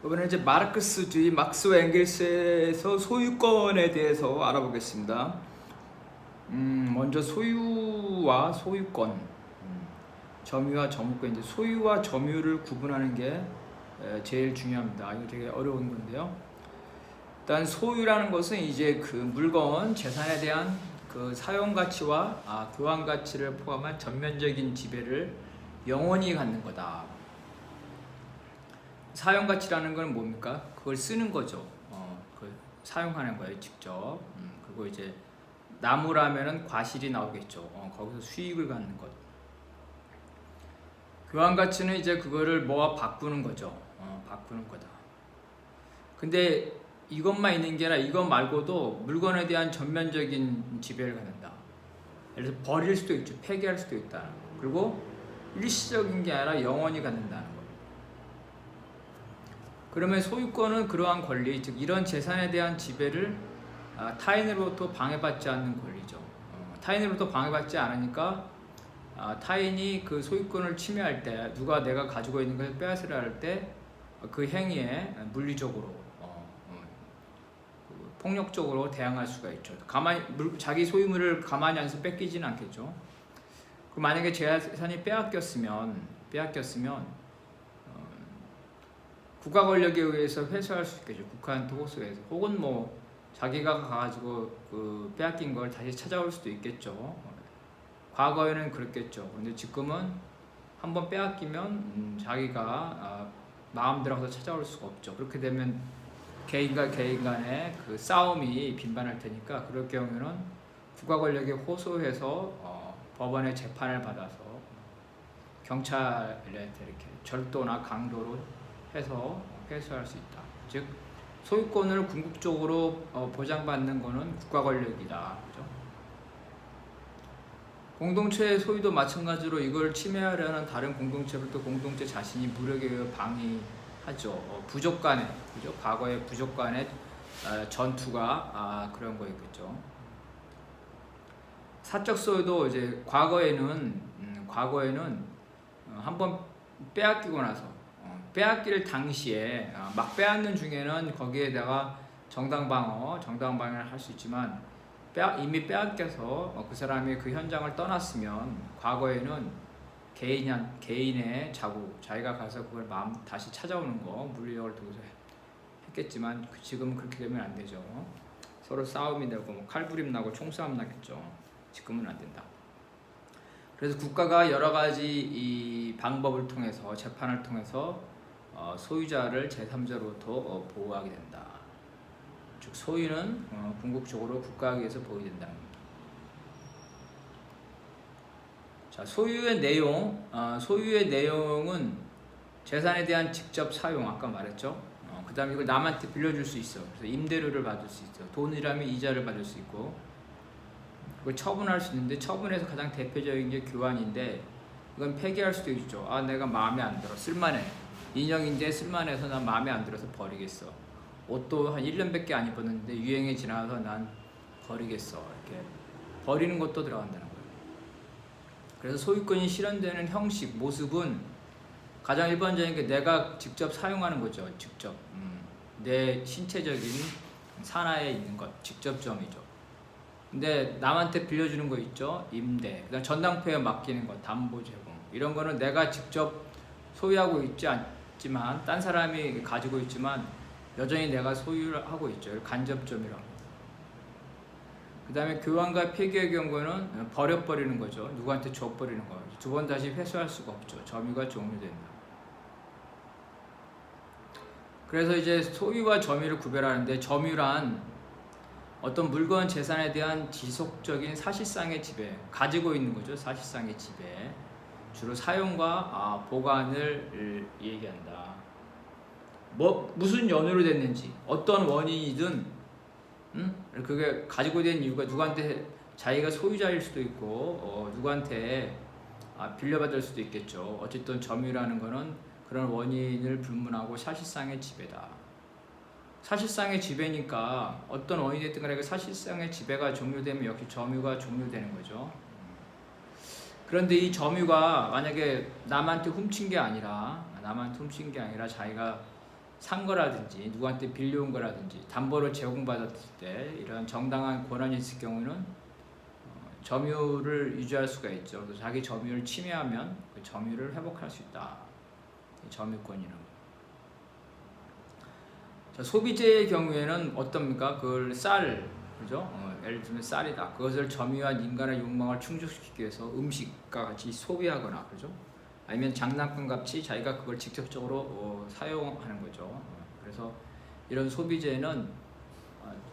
이번에 이제 마르크스주의 막스 앵겔스에서 소유권에 대해서 알아보겠습니다. 먼저 소유와 소유권, 점유와 점유권. 이제 소유와 점유를 구분하는 게 제일 중요합니다. 이거 되게 어려운 건데요. 일단 소유라는 것은 이제 그 물건, 재산에 대한 그 사용 가치와 교환 가치를 포함한 전면적인 지배를 영원히 갖는 거다. 사용 가치라는 건 뭡니까? 그걸 쓰는 거죠. 그걸 사용하는 거예요, 직접. 그리고 이제 나무라면은 과실이 나오겠죠. 거기서 수익을 갖는 것. 교환 가치는 이제 그거를 뭐와 바꾸는 거죠. 바꾸는 거다. 근데 이것만 있는 게 아니라 이것 말고도 물건에 대한 전면적인 지배를 갖는다. 예를 들어서 버릴 수도 있죠. 폐기할 수도 있다. 그리고 일시적인 게 아니라 영원히 갖는다는 거. 그러면 소유권은 그러한 권리, 즉 이런 재산에 대한 지배를 타인으로부터 방해받지 않는 권리죠. 타인으로부터 방해받지 않으니까 타인이 그 소유권을 침해할 때, 누가 내가 가지고 있는 것을 빼앗으려 할 때 그 행위에 물리적으로 폭력적으로 대항할 수가 있죠. 자기 소유물을 가만히 앉아서 뺏기지는 않겠죠. 그 만약에 재산이 빼앗겼으면 국가 권력에 의해서 회수할 수 있겠죠. 국가한테 호소해서, 혹은 뭐 자기가 가가지고 그 빼앗긴 걸 다시 찾아올 수도 있겠죠. 과거에는 그랬겠죠. 근데 지금은 한번 빼앗기면 자기가 마음대로 가서 찾아올 수가 없죠. 그렇게 되면 개인과 개인 간의 그 싸움이 빈번할 테니까, 그럴 경우에는 국가 권력에 호소해서 법원의 재판을 받아서 경찰에 이렇게 절도나 강도로 해서 회수할 수 있다. 즉 소유권을 궁극적으로 보장받는 것은 국가 권력이다. 그죠? 공동체의 소유도 마찬가지로 이걸 침해하려는 다른 공동체부터 공동체 자신이 무력에 의해 방해하죠. 부족 간의, 그죠? 과거의 부족 간의 전투가 그런 거였겠죠. 사적 소유도 이제 과거에는 한번 빼앗기고 나서 빼앗길 당시에 막 빼앗는 중에는 거기에다가 정당방어를 할 수 있지만, 이미 빼앗겨서 그 사람이 그 현장을 떠났으면 과거에는 개인의 자기가 가서 그걸 다시 찾아오는 거 물리력을 두고서 했겠지만, 지금은 그렇게 되면 안 되죠. 서로 싸움이 되고 뭐 칼부림 나고 총싸움 나겠죠. 지금은 안 된다. 그래서 국가가 여러 가지 이 방법을 통해서, 재판을 통해서 소유자를 제3자로부터 보호하게 된다. 즉 소유는 궁극적으로 국가에 의해서 보호된다는 겁니다. 자, 소유의 내용은 재산에 대한 직접 사용, 아까 말했죠. 그 다음에 이걸 남한테 빌려줄 수 있어. 그래서 임대료를 받을 수 있어. 돈이라면 이자를 받을 수 있고, 그걸 처분할 수 있는데, 처분에서 가장 대표적인 게 교환인데, 이건 폐기할 수도 있죠. 내가 마음에 안 들어, 쓸만해, 인형인데 쓸만해서 난 마음에 안 들어서 버리겠어. 옷도 한 1년밖에 안 입었는데 유행에 지나서 난 버리겠어. 이렇게 버리는 것도 들어간다는 거예요. 그래서 소유권이 실현되는 형식, 모습은 가장 일반적인 게 내가 직접 사용하는 거죠. 직접 내 신체적인 산하에 있는 것, 직접점이죠. 근데 남한테 빌려주는 거 있죠. 임대, 그다음 전당포에 맡기는 것, 담보 제공, 이런 거는 내가 직접 소유하고 있지 않지만, 딴 사람이 가지고 있지만 여전히 내가 소유를 하고 있죠. 간접점이라고. 그 다음에 교환과 폐기의 경우에는 버려버리는 거죠. 누구한테 줘버리는 거예요. 두 번 다시 회수할 수가 없죠. 점유가 종료된다. 그래서 이제 소유와 점유를 구별하는데, 점유란 어떤 물건, 재산에 대한 지속적인 사실상의 지배, 가지고 있는 거죠. 사실상의 지배. 주로 사용과 보관을 얘기한다. 무슨 연유로 됐는지, 어떤 원인이든, 그게 가지고 된 이유가 누구한테, 자기가 소유자일 수도 있고 누구한테 빌려받을 수도 있겠죠. 어쨌든 점유라는 거는 그런 원인을 불문하고 사실상의 지배다. 사실상의 지배니까 어떤 원인이 됐든 간에 그 사실상의 지배가 종료되면 역시 점유가 종료되는 거죠. 그런데 이 점유가 만약에 남한테 훔친 게 아니라 자기가 산 거라든지 누구한테 빌려온 거라든지 담보로 제공받았을 때 이런 정당한 권한이 있을 경우는 점유를 유지할 수가 있죠. 그래서 자기 점유를 침해하면 그 점유를 회복할 수 있다. 점유권이라는 거. 자, 소비재의 경우에는 어떻습니까? 그걸 그죠? 예를 들면 쌀이다. 그것을 점유한 인간의 욕망을 충족시키기 위해서 음식과 같이 소비하거나, 그죠? 아니면 장난감 같이 자기가 그걸 직접적으로 사용하는 거죠. 그래서 이런 소비재는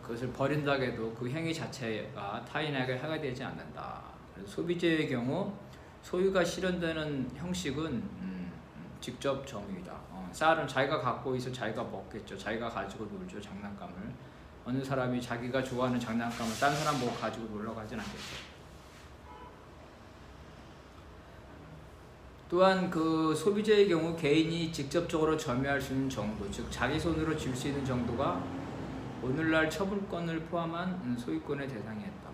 그것을 버린다고 해도 그 행위 자체가 타인에게 해가 되지 않는다. 그래서 소비재의 경우 소유가 실현되는 형식은 직접 점유이다. 쌀은 자기가 갖고 있어 자기가 먹겠죠. 자기가 가지고 놀죠. 장난감을. 어느 사람이 자기가 좋아하는 장난감을 딴 사람 보고 가지고 놀러 가진 않겠죠. 또한 그 소비재의 경우 개인이 직접적으로 점유할 수 있는 정도, 즉 자기 손으로 쥘 수 있는 정도가 오늘날 처분권을 포함한 소유권의 대상이었다.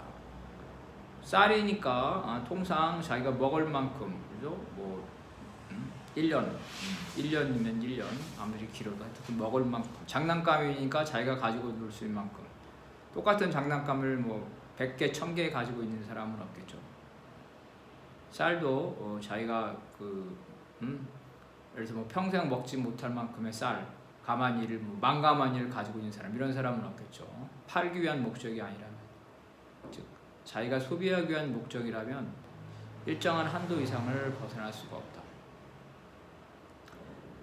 쌀이니까 통상 자기가 먹을 만큼, 그죠? 뭐 1년이면 1년, 아무리 길어도 하여튼 먹을 만큼. 장난감이니까 자기가 가지고 놀 수 있는 만큼. 똑같은 장난감을 뭐 100개, 1000개 가지고 있는 사람은 없겠죠. 쌀도 자기가 예를 들어서 뭐 평생 먹지 못할 만큼의 쌀, 가마니를 뭐 만가마니를 가지고 있는 사람, 이런 사람은 없겠죠. 팔기 위한 목적이 아니라면, 즉 자기가 소비하기 위한 목적이라면 일정한 한도 이상을 벗어날 수가 없다.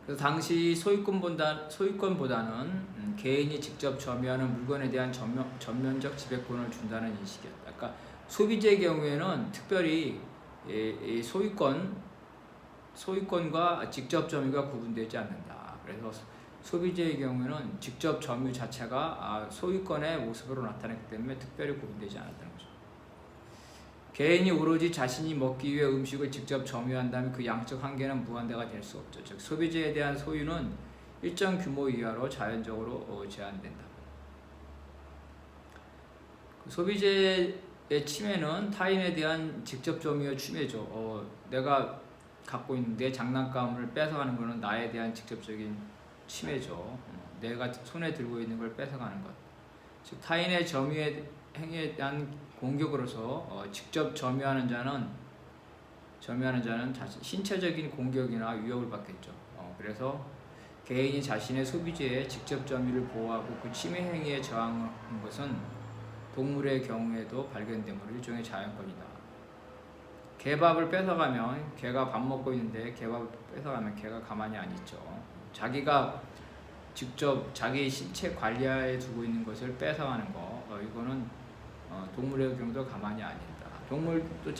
그래서 당시 소유권보다는 개인이 직접 점유하는 물건에 대한 전면적 지배권을 준다는 인식이었다. 그러니까 소비재의 경우에는 특별히 이 소유권과 직접 점유가 구분되지 않는다. 그래서 소비재의 경우에는 직접 점유 자체가 소유권의 모습으로 나타났기 때문에 특별히 구분되지 않았다는 거죠. 개인이 오로지 자신이 먹기 위해 음식을 직접 점유한다면 그 양적 한계는 무한대가 될 수 없죠. 즉 소비재에 대한 소유는 일정 규모 이하로 자연적으로 제한된다. 소비재의 침해는 타인에 대한 직접 점유의 침해죠. 내가 갖고 있는 내 장난감을 뺏어가는 것은 나에 대한 직접적인 침해죠. 내가 손에 들고 있는 걸 뺏어가는 것. 즉 타인의 행위에 대한 공격으로서 직접 점유하는 자는 자신 신체적인 공격이나 위협을 받겠죠. 그래서 개인이 자신의 소비재의 직접 점유를 보호하고 그 침해 행위에 저항하는 것은 동물의 경우에도 발견되므로 일종의 자연권이다. 개밥을 뺏어가면 개가 밥 먹고 있는데 개밥을 뺏어가면 개가 가만히 안 있죠. 자기가 직접 자기 신체 관리하에 두고 있는 것을 뺏어가는 거, 이거는 동물의 경우도 가만히 안 있다. 동물도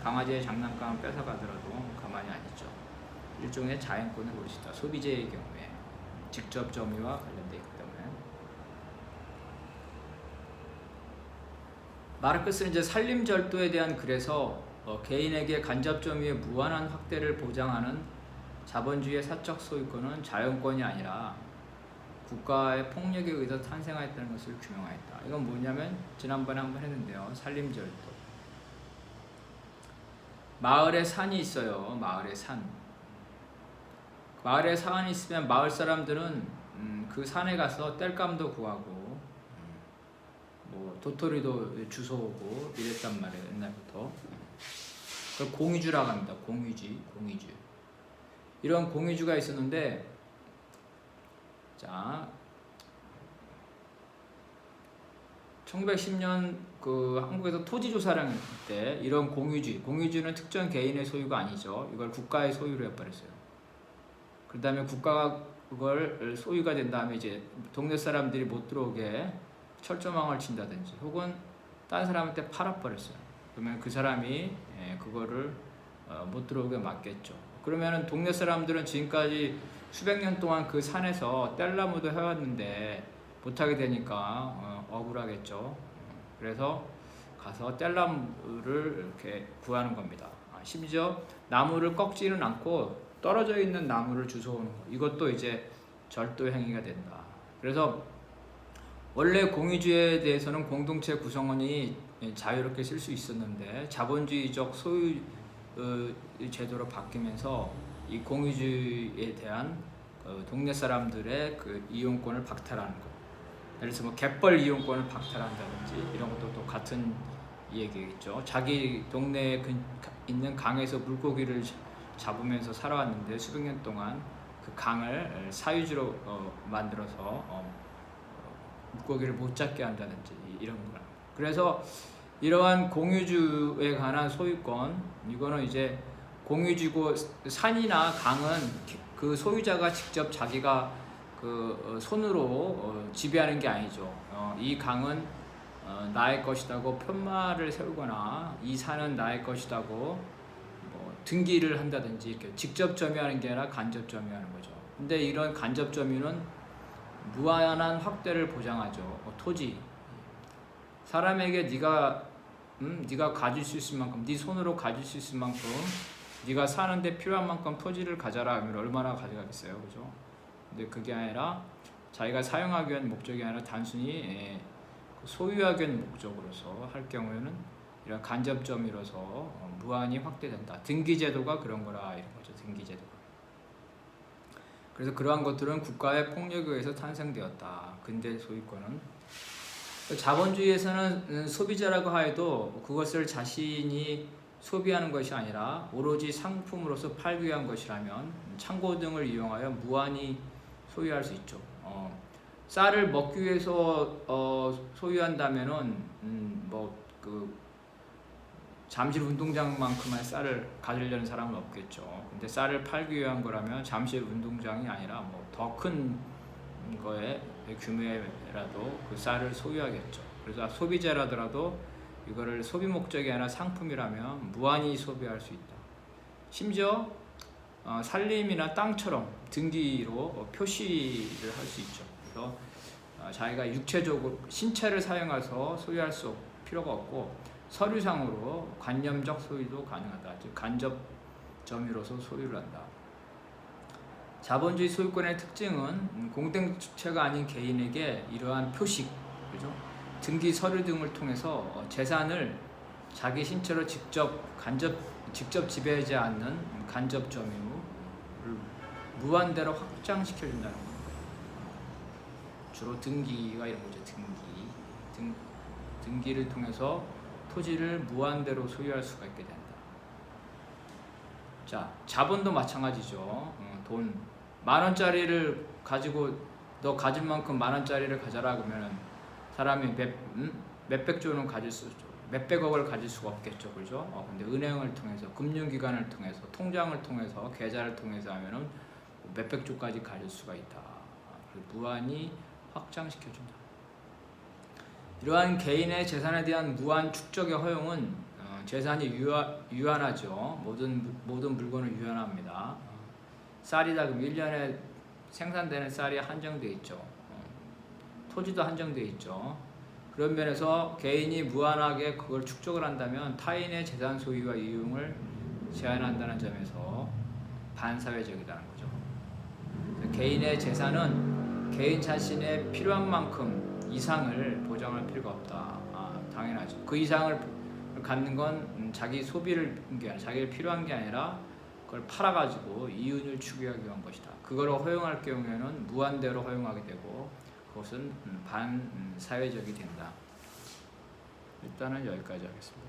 강아지의 장난감 뺏어가더라도 가만히 안 있죠. 일종의 자연권을 볼 수 있다. 소비재의 경우에 직접 점유와 관련되어 있기 때문에. 마르크스는 이제 산림절도에 대한 글에서 개인에게 간접 점유의 무한한 확대를 보장하는 자본주의의 사적 소유권은 자연권이 아니라 국가의 폭력에 의해서 탄생하였다는 것을 규명하였다. 이건 뭐냐면 지난번에 한번 했는데요. 산림절도. 마을에 산이 있어요. 마을에 산. 마을에 산이 있으면 마을 사람들은 그 산에 가서 땔감도 구하고 뭐 도토리도 주워오고 이랬단 말이에요. 옛날부터. 그걸 공유주라고 합니다. 공유주. 이런 공유주가 있었는데, 자, 1910년 그 한국에서 토지 조사를 할 때 이런 공유주는 특정 개인의 소유가 아니죠. 이걸 국가의 소유로 해버렸어요. 그 다음에 국가가 그걸 소유가 된 다음에 이제 동네 사람들이 못 들어오게 철조망을 친다든지 혹은 다른 사람한테 팔아버렸어요. 그러면 그 사람이 그거를 못 들어오게 막겠죠. 그러면은 동네 사람들은 지금까지 수백 년 동안 그 산에서 뗄나무도 해왔는데 못하게 되니까 억울하겠죠. 그래서 가서 뗄나무를 이렇게 구하는 겁니다. 심지어 나무를 꺾지는 않고 떨어져 있는 나무를 주워오는 거. 이것도 이제 절도 행위가 된다. 그래서 원래 공유주에 대해서는 공동체 구성원이 자유롭게 쓸 수 있었는데 자본주의적 소유 제도로 바뀌면서 이 공유주에 대한 동네 사람들의 그 이용권을 박탈하는 거. 예를 들어서 뭐 갯벌 이용권을 박탈한다든지 이런 것도 또 같은 얘기겠죠. 자기 동네에 있는 강에서 물고기를 잡으면서 살아왔는데 수백 년 동안 그 강을 사유지로 만들어서 물고기를 못 잡게 한다든지 이런 거. 그래서 이러한 공유주에 관한 소유권, 이거는 이제 공유주고 산이나 강은 그 소유자가 직접 자기가 그 손으로 지배하는 게 아니죠. 이 강은 나의 것이라고 편말을 세우거나 이 산은 나의 것이라고 뭐 등기를 한다든지 이렇게 직접 점유하는 게 아니라 간접 점유하는 거죠. 근데 이런 간접 점유는 무한한 확대를 보장하죠. 토지. 사람에게 네가 가질 수 있을 만큼, 네 손으로 가질 수 있을 만큼, 네가 사는데 필요한 만큼 토지를 가져라 하면 얼마나 가져가겠어요, 그죠? 근데 그게 아니라 자기가 사용하기 위한 목적이 아니라 단순히 소유하기 위한 목적으로서 할 경우에는 이런 간접점이라서 무한히 확대된다. 등기제도가 그런 거라 이런 거죠. 등기제도가. 그래서 그러한 것들은 국가의 폭력에 의해서 탄생되었다. 근대 소유권은 자본주의에서는 소비자라고 하여도 그것을 자신이 소비하는 것이 아니라 오로지 상품으로서 팔기 위한 것이라면 창고 등을 이용하여 무한히 소유할 수 있죠. 쌀을 먹기 위해서 소유한다면은 뭐 잠실 운동장만큼의 쌀을 가지려는 사람은 없겠죠. 근데 쌀을 팔기 위한 거라면 잠실 운동장이 아니라 뭐 더 큰 거에 규모라도 그 쌀을 소유하겠죠. 그래서 소비자라더라도 이거를 소비 목적이 아니라 상품이라면 무한히 소비할 수 있다. 심지어 산림이나 땅처럼 등기로 표시를 할 수 있죠. 그래서 자기가 육체적으로 신체를 사용해서 소유할 수 필요가 없고 서류상으로 관념적 소유도 가능하다. 즉 간접 점유로서 소유를 한다. 자본주의 소유권의 특징은 공동체가 아닌 개인에게 이러한 표식, 그죠? 등기 서류 등을 통해서 재산을 자기 신체로 직접 지배하지 않는 간접 점유를 무한대로 확장시켜준다는 겁니다. 주로 등기가 이런 거죠. 등기를 통해서 토지를 무한대로 소유할 수가 있게 된다. 자, 자본도 마찬가지죠. 돈 10,000원짜리를 가지고 너 가질 만큼 10,000원짜리를 가져라 그러면은 사람이 몇백조는 가질 수 있죠. 몇백억을 가질 수가 없겠죠, 그죠? 근데 은행을 통해서, 금융기관을 통해서, 통장을 통해서, 계좌를 통해서 하면은 몇백조까지 가질 수가 있다. 무한히 확장시켜준다. 이러한 개인의 재산에 대한 무한 축적의 허용은 재산이 유한하죠. 모든 물건은 유한합니다. 쌀이다 그럼 1년에 생산되는 쌀이 한정되어 있죠. 토지도 한정되어 있죠. 그런 면에서 개인이 무한하게 그걸 축적을 한다면 타인의 재산 소유와 이용을 제한한다는 점에서 반사회적이라는 거죠. 개인의 재산은 개인 자신의 필요한 만큼 이상을 보장할 필요가 없다. 당연하죠. 그 이상을 갖는 건 자기 소비를 자기를 필요한 게 아니라 그걸 팔아가지고 이윤을 추구하기 위한 것이다. 그걸 허용할 경우에는 무한대로 허용하게 되고 그것은 반사회적이 된다. 일단은 여기까지 하겠습니다.